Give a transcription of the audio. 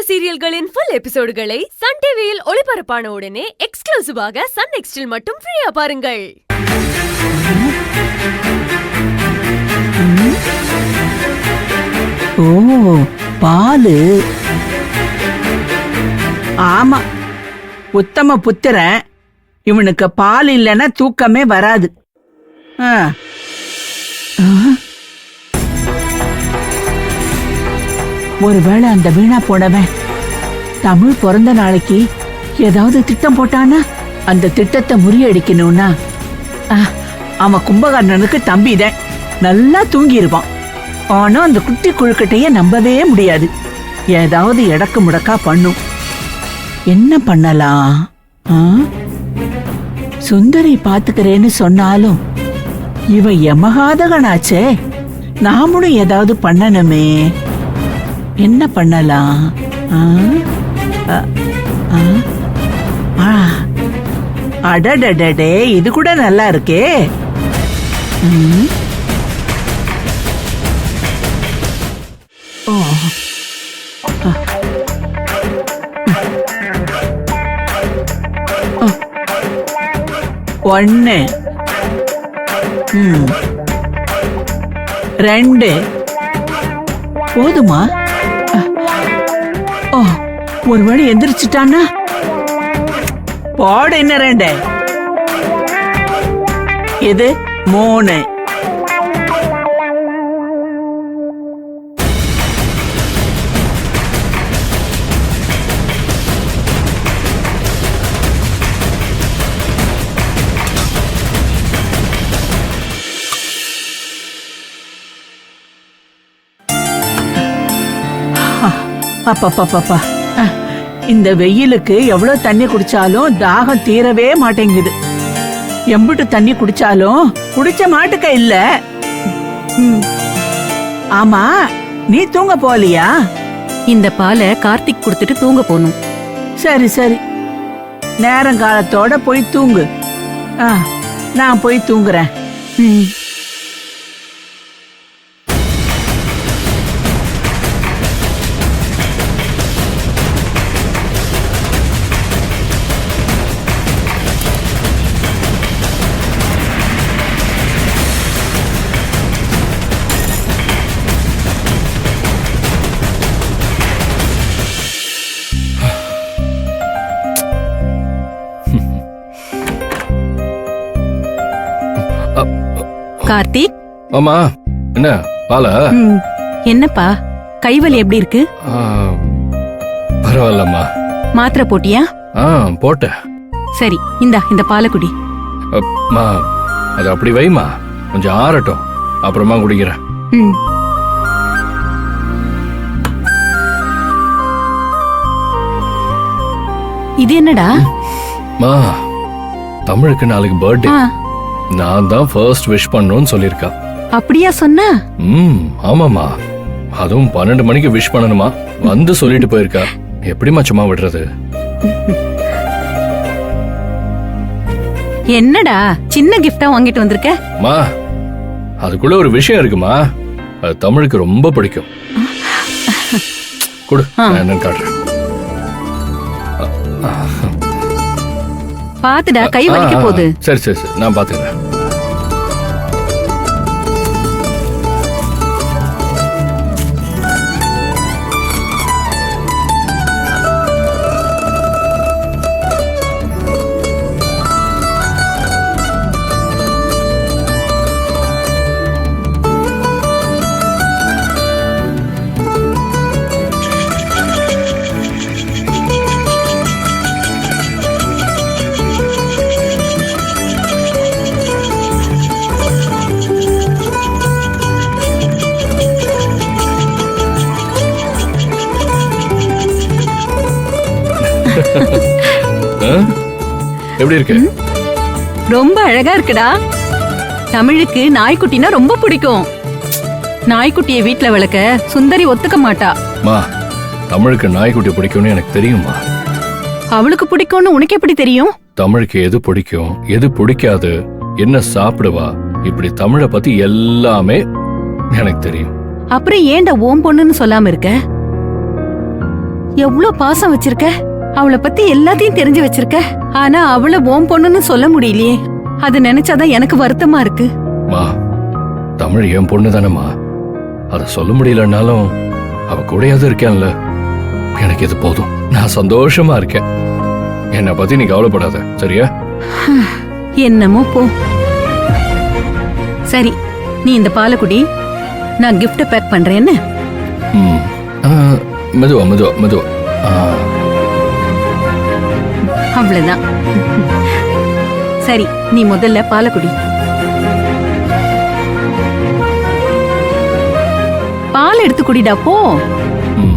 சீரியல்களின் full எபிசோடுகளை Sun டிவியில் ஒளிபரப்பான உடனே எக்ஸ்க்ளூசிவாக சன் நெக்ஸ்டில் மட்டும் ஃப்ரீயா பாருங்கள். ஓ, பாலு. ஆமா, உத்தம புத்திரன். இவனுக்கு பால் இல்லைன்னா தூக்கமே வராது. ஒருவேளை அந்த வீணா போனவன் தமிழ் பிறந்த நாளைக்கு ஏதாவது திட்டம் போட்டானா? அந்த திட்டத்தை முறியடிக்கணும்னா அவன் கும்பகர்ணனுக்கு தம்பிதான். நல்லா தூங்கி இருப்பான். ஆனா அந்த குட்டி குழுக்கட்டைய நம்பவே முடியாது. ஏதாவது எடக்கு முடக்கா பண்ணும். என்ன பண்ணலாம்? சுந்தரி பாத்துக்கிறேன்னு சொன்னாலும் இவ யமகாதகனாச்சே. நாமளும் ஏதாவது பண்ணணுமே. என்ன பண்ணலாம்? அடடடே, இது கூட நல்லா இருக்கே. ஒன்னு, ரெண்டு போதுமா? ஒரு வழி எந்திரிச்சிட்டானா? போட என்ன ரெண்டு, இது மூணு. அப்பா, இந்த வெயிலுக்கு எவ்வளவு தண்ணி குடிச்சாலும் தாகம் தீரவே மாட்டேங்குது. எம்பிட்டு தண்ணி குடிச்சாலும் குடிச்ச மாட்டுக்க இல்ல. ஆமா, நீ தூங்க போலியா? இந்த பாலை கார்த்திக் குடுத்துட்டு தூங்க போணும். சரி சரி, நேரங்காலத்தோட போய் தூங்கு. நான் போய் தூங்குறேன். கார்த்திக். ஆமா, என்ன பாலா? என்னப்பா, கைவலி எப்படி இருக்கு? பரவாயில்லம்மா. மாத்திரை போட்டியா? போட்டேன். சரி, இந்த பாலை குடி. அம்மா, அது அப்படி வைமா, கொஞ்சம் ஆறட்டும், அப்புறமா குடிக்கிறேன். இது என்னடா? மா, தமிழுக்கு நாளைக்கு பர்த்டே. நான் தான் ஃபர்ஸ்ட் விஷ் பண்ணணும்னு சொல்லிருக்கா. அப்படியா சொன்ன? ஆமாமா, அதுவும் 12 மணிக்கு விஷ் பண்ணணுமா. வந்து சொல்லிட்டு போயிருக்கா. எப்படிமா சும்மா விடுறது? என்னடா சின்ன கிஃப்டா வாங்கிட்டு வந்திருக்க? மா, அதுக்குள்ள ஒரு விஷயம் இருக்குமா. அது தமிழுக்கு ரொம்ப பிடிக்கும். குடு, நான் என்னன்னு காட்டுறேன். பாத்துடா, கை வலிக்க போகுது. சரி சரி சரி, நான் பாத்துக்கிறேன். எப்படி இருக்கு? ரொம்ப அழகா இருக்குடா. தமிழுக்கு நாய்க்குட்டினா ரொம்ப பிடிக்கும். நாய்க்குட்டியை வீட்டுல வளர்க்க சுந்தரி ஒத்துக்க மாட்டா. மா, தமிழுக்கு நாய்க்குட்டி பிடிக்கும்னு எனக்கு தெரியுமா. அவளுக்கு பிடிக்கும்னு உனக்கு எப்படி தெரியும்? தமிழுக்கு எது பிடிக்கும், எது பிடிக்காது, என்ன சாப்பிடுவா, இப்படி தமிழை பத்தி எல்லாமே எனக்கு தெரியும். அப்புறம் ஏன்டா ஓம் பொண்ணுன்னு சொல்லாம இருக்க? எவ்ளோ பாசம் வச்சிருக்க, அவளை பத்தி எல்லாத்தையும் தெரிஞ்சு வச்சிருக்க. ஆனா அவளை உன் பொண்ணுன்னு சொல்ல முடியலையே. அது நினைச்சாதான் எனக்கு வருத்தமா இருக்கு. மா, தமிழ் என் பொண்ணு தானேம்மா. அதை சொல்ல முடியலன்னாலும் அவ கூடயாவது இருக்கேன்ல. எனக்கு இது போதும். நான் சந்தோஷமா இருக்கேன். என்னை பத்தி நீ கவலைப்படாத, சரியா? என்னமோ போ. சரி, நீ இந்த பாலை குடி, நான் gift பேக் பண்றேன். என்ன? ம். மெதுவா மெதுவா மெதுவா. அவ்வளவுதான். சரி, நீ முதல்ல பாலை குடி. பால் எடுத்து குடிடா, போ. ம்.